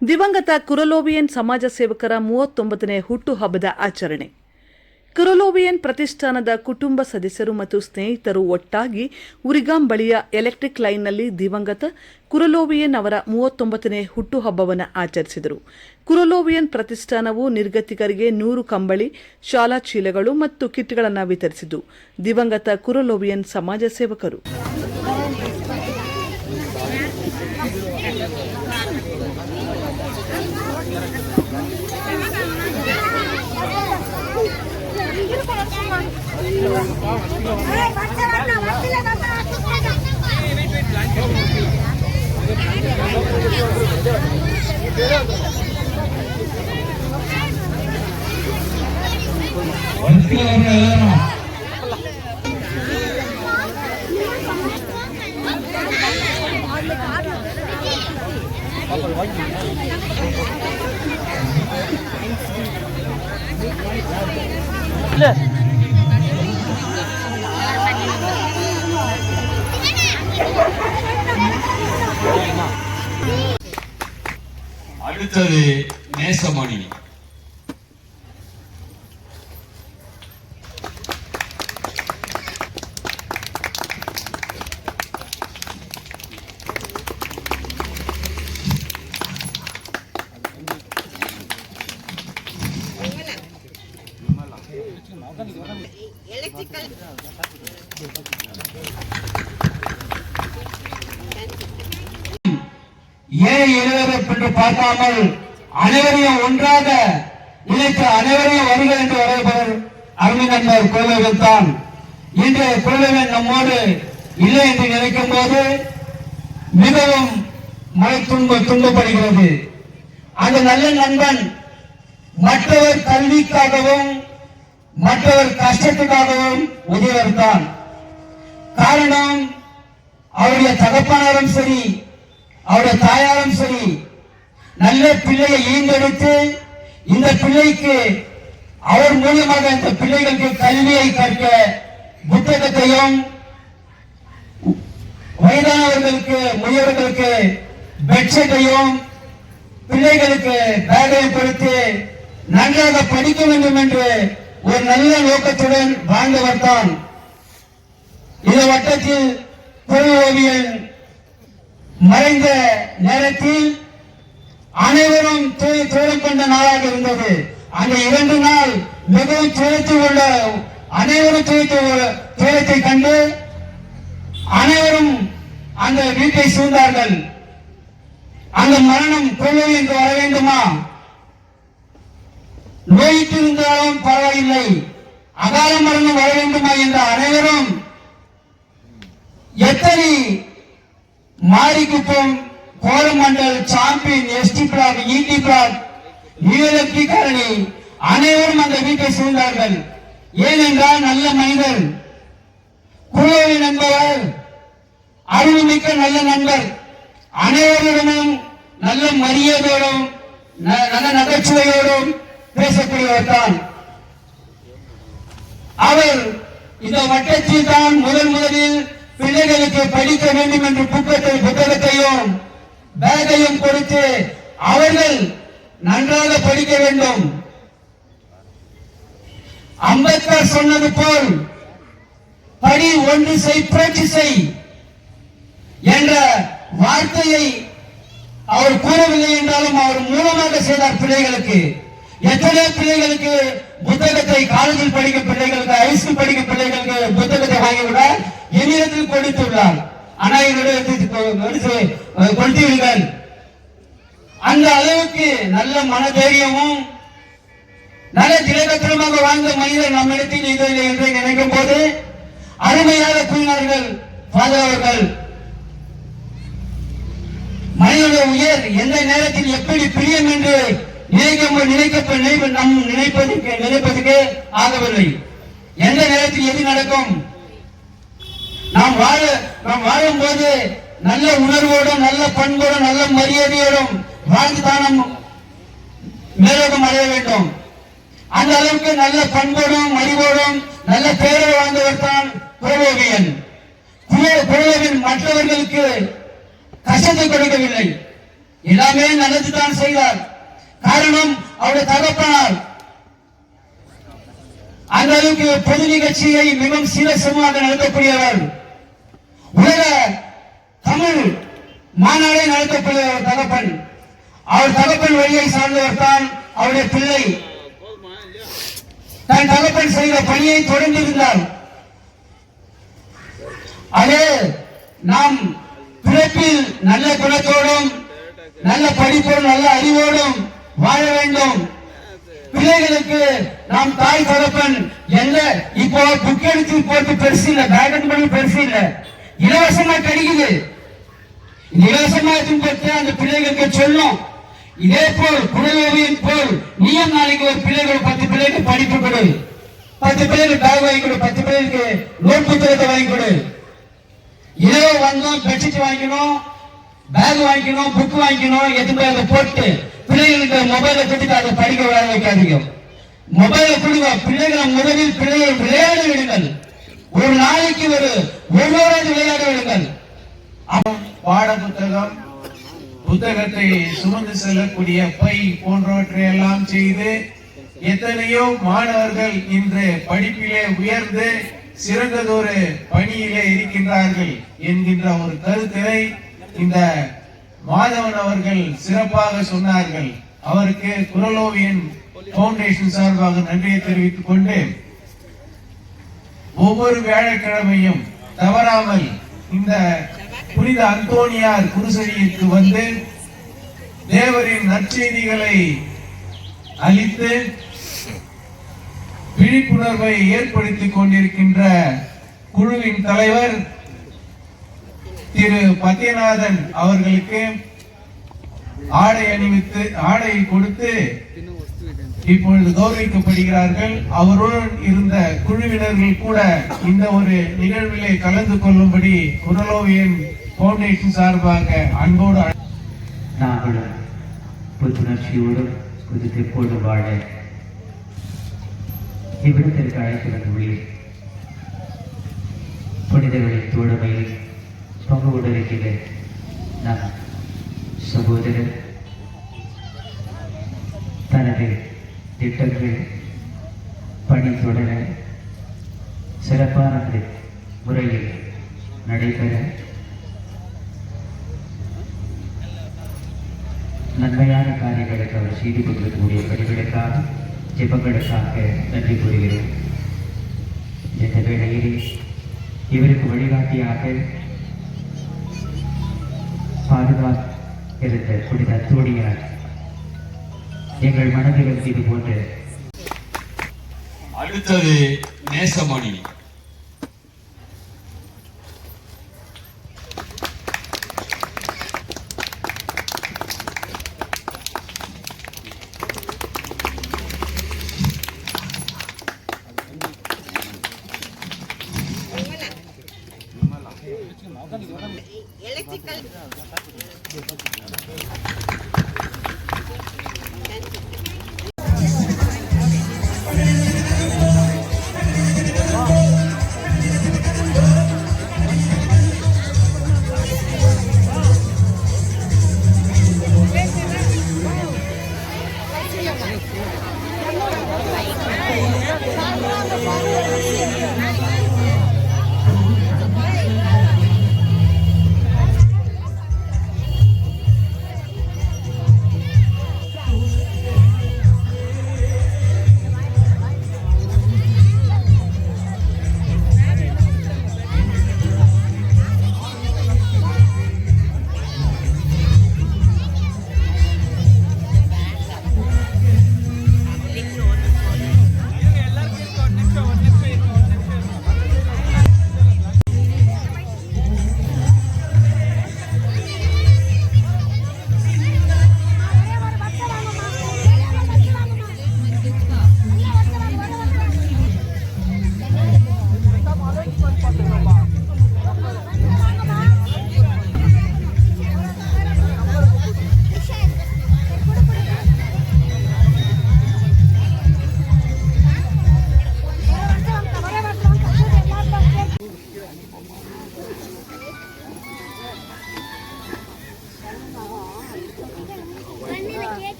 ದಿವಂಗತ ಕುರಲೋವಿಯನ್ ಸಮಾಜ ಸೇವಕರ 39ನೇ ಹುಟ್ಟುಹಬ್ಬದ ಆಚರಣೆ. ಕುರಲೋವಿಯನ್ ಪ್ರತಿಷ್ಠಾನದ ಕುಟುಂಬ ಸದಸ್ಯರು ಮತ್ತು ಸ್ನೇಹಿತರು ಒಟ್ಟಾಗಿ ಉರಿಗಾಂ ಬಳಿಯ ಎಲೆಕ್ಟ್ರಿಕ್ ಲೈನ್ನಲ್ಲಿ ದಿವಂಗತ ಕುರಲೋವಿಯನ್ ಅವರ 39ನೇ ಹುಟ್ಟುಹಬ್ಬವನ್ನು ಆಚರಿಸಿದರು. ಕುರಲೋವಿಯನ್ ಪ್ರತಿಷ್ಠಾನವು ನಿರ್ಗತಿಕರಿಗೆ 100 ಕಂಬಳಿ, ಶಾಲಾ ಚೀಲಗಳು ಮತ್ತು ಕಿಟ್ಗಳನ್ನು ವಿತರಿಸಿತು. ದಿವಂಗತ ಕುರಲೋವಿಯನ್ ಸಮಾಜ ಸೇವಕರು அடுத்தது நேசமணி. ஏன் என்று பார்க்காமல் அனைவரையும் ஒன்றாக இணைத்து அனைவரையும் வருகள் என்று வரப்பவர் அருமை நண்பர் குரலவேல் தான். இன்று குரலவேல் நம்மோடு இல்லை என்று நினைக்கும் போது மிகவும் மன துன்பப்படுகிறது. அந்த நல்ல நண்பன் மற்றவர் கல்விக்காகவும் மற்றவர் கஷ்டத்துக்காகவும் உதவியவர் தான். காரணம், அவருடைய தகப்பனாரும் சரி அவருடைய தாயாரும் சரி நல்ல பிள்ளையை ஈண்டெடுத்து இந்த பிள்ளைக்கு அவர் மூலமாக இந்த பிள்ளைகளுக்கு கல்வியை கற்க புத்தகத்தையும், வயதானவர்களுக்கு முதியவர்களுக்கு பெட்ஷீட்டையும், பிள்ளைகளுக்கு பேகையும் கொடுத்து நன்றாக படிக்க வேண்டும் என்று ஒரு நல்ல நோக்கத்துடன் வாழ்ந்தவர் தான். இந்த வட்டத்தில் குரலோவியன் மறைந்த நேரத்தில் அனைவரும் துயரம் கொண்ட நாளாக இருந்தது. அந்த 2 நாள் மிகவும் துயரத்தில் உள்ள அனைவரும் துயரத்தை கண்டு அனைவரும் அந்த வீட்டை சூழ்ந்தார்கள். அந்த மரணம் கொள்ளும் என்று வர வேண்டுமா? நோயிட்டு இருந்தாலும் பரவாயில்லை, அகால மரணம் வர வேண்டுமா என்ற அனைவரும் எத்தனை Marikuppam, Coromandel, champion, ST black, இடி பிளாக், நியூலக்டி காலனி அனைவரும் அந்த வீட்டை சூழ்ந்தார்கள். ஏனென்றால் நல்ல மனிதர் குரலோவியன் என்பவர் அருள்மிக்க நல்ல நண்பர். அனைவரிடமும் நல்ல மரியாதையோடும் நல்ல நகைச்சுவையோடும் பேசக்கூடியவர் தான். அவர் இந்த வட்டத்தில் தான் முதலில் பிள்ளைகளுக்கு படிக்க வேண்டும் என்று புத்தகத்தையும் பேகையும் கொடுத்து அவர்கள் நன்றாக படிக்க வேண்டும். அம்பேத்கர் சொன்னது போல் படி ஒன்று செய் புரட்சி செய் என்ற வார்த்தையை அவர் கூறவில்லை என்றாலும் அவர் மூலமாக செய்தார் பிள்ளைகளுக்கு. எத்தனை பிள்ளைகளுக்கு புத்தகத்தை காலேஜில் படிக்கும் பிள்ளைகளுக்கு, ஹைஸ்கூல் படிக்கும் பிள்ளைகளுக்கு புத்தகத்தை வாங்கிவிட என்னிடத்தில் கொடுத்துள்ளார். ஆனா கொடுத்தீர்கள். அந்த அளவுக்கு நல்ல மனதைரியமும் நல்ல திலகத்திரமாக வாழ்ந்த மனிதர் நம்மிடத்தில் இல்லை என்று நினைக்கும் போது அருமையாக கூறினார்கள் அவர்கள். மனிதனுடைய உயர் எந்த நேரத்தில் எப்படி பிரியம் என்று நினைப்பதற்கு ஆகவில்லை. எந்த நேரத்தில் எது நடக்கும்? நாம் வாழும் போது நல்ல உணர்வோடும் நல்ல பண்போடும் நல்ல மரியாதையோடும் வாழ்ந்து தானம் மேலோகம் அடைய வேண்டும். அந்த அளவுக்கு நல்ல பண்போடும் அறிவோடும் நல்ல பெயரை வாழ்ந்தவர் தான் எல்லாமே நல்லதுதான் செய்தார். காரணம் அவருடைய தகப்பனார் அந்த அளவுக்கு பொது நிகழ்ச்சியை மிகவும் சீரசமாக நடத்தக்கூடியவர். உலக தமிழ் மாநாடை நடத்தக்கூடிய தகப்பன். அவர் தகப்பன் வழியை சார்ந்தவர் தான் அவருடைய பிள்ளை. தன் தகப்பன் செய்த பணியை தொடர்ந்து இருந்தார். அதே நாம் பிறப்பில் நல்ல குணத்தோடும் நல்ல படிப்போடும் நல்ல அறிவோடும் வாழ வேண்டும். பிள்ளைகளுக்கு நாம் தாய் தகப்பன் என்ன இப்போ புக் எடுத்து போட்டு பெருசு இல்ல, பேக்கெட் பண்ணி பெருசு இல்ல, இலவசமா கிடைக்குது. இலவசமா எடுத்து அந்த பிள்ளைகளுக்கு சொல்லும். இதே போல் குழந்தையின் போல் நீயும் நாளைக்கு ஒரு பிள்ளைகள் 10 பிள்ளைக்கு படிப்பு கொடு, 10 பிள்ளைக்கு பேக் வாங்கி கொடு, 10 பிள்ளைக்கு நோட் புத்தகத்தை வாங்கி கொடு. இரவு வந்தோம் பெட்ஷீட் வாங்கிக்கணும், பேக் வாங்கிக்கணும், புக் வாங்கிக்கணும், எதுவுமே அதை போட்டு பிள்ளைகளுக்கு மொபைலை கொடுத்து அதை படிக்க விளையாட வைக்காதீங்க. மொபைலை கொடுங்க. பிள்ளைகளை முதலில் பிள்ளைகள் விளையாட விடுங்கள். ஒரு நாளைக்கு ஒரு விளையாட விடுங்கள். பாட புத்தகம், புத்தகத்தை சுமந்து செல்லக்கூடிய பை போன்றவற்றை எல்லாம் செய்து எத்தனையோ மாணவர்கள் இன்று படிப்பிலே உயர்ந்து சிறந்ததொரு பணியிலே இருக்கின்றார்கள் என்கின்ற ஒரு கருத்தினை இந்த மாதவன் அவர்கள் சிறப்பாக சொன்னார்கள். அவருக்கு குரலோவியன் பவுண்டேஷன் சார்பாக நன்றியை தெரிவித்துக் கொண்டு, ஒவ்வொரு வியாழக்கிழமையும் தவறாமல் இந்த புனித அந்தோனியார் குருசடிக்கு வந்து தேவரின் நற்செய்திகளை அளித்து விழிப்புணர்வை ஏற்படுத்திக் கொண்டிருக்கின்ற குழுவின் தலைவர் திரு பத்யநாதன் அவர்களுக்கு ஆடை அணிவித்து ஆடை கொடுத்து இப்பொழுது கௌரவிக்கப்படுகிறார்கள். அவருடன் இருந்த குழுவினர்கள் கூட இந்த ஒரு நிகழ்விலே கலந்து கொள்ளும்படி குரலோவியன் பவுண்டேஷன் சார்பாக அன்போடு நாங்களும் புத்துணர்ச்சியோடும் புதுப்பிப்போடு வாழ இவ்விடத்திற்கு அழைத்து வந்துள்ளேன். புனிதர்களின் தோழமையில் பங்கு கொண்டிருக்கிற நம் சகோதரர் தனது திட்டங்கள் பணி தொடர சிறப்பான முறையில் நடைபெற நன்மையான காரியங்களுக்கு அவர் செய்து கொண்டிருக்கக்கூடிய பணிகளுக்காக ஜெபங்களுக்காக நன்றி கூறுகிறோம். இந்த வேளையிலே இவருக்கு வழிகாட்டியாக பாதுகாத்திருந்த புனித அந்தோனியார் எங்கள் மனதிலும் இது போன்ற அடுத்தது நேசமணி. Electrical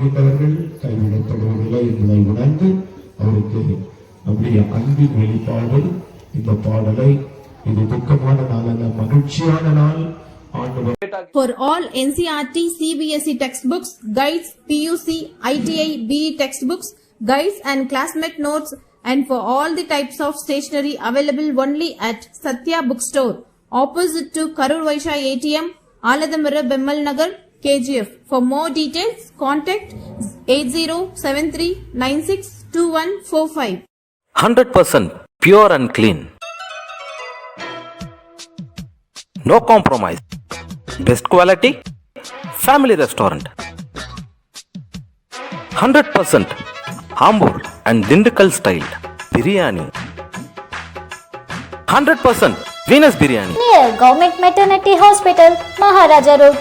கைவிடுகின்றவர்கள் கைவிடப்படுவதில்லை என்பதை உணர்ந்து அவருக்கு நம்முடைய அன்பின் வெளிப்பாடு இந்த பாடலை, இது துக்கமான நாள் அல்ல, மகிழ்ச்சியான நாள். ஆண்டவர் For all NCERT, CBSE textbooks, guides, PUC, ITI, BE textbooks, guides and classmate notes, and for all the types of stationery available only at Satya Bookstore, opposite to Karur Vaishya ATM, Aladamara Bemmal Nagar, KGF. For more details, contact 8073962145. 100% pure and clean. No compromise. Best quality. Family restaurant. 100% Ambur and Dindigul style biryani. 100% Venus biryani. Near Government Maternity Hospital, Maharaja Road,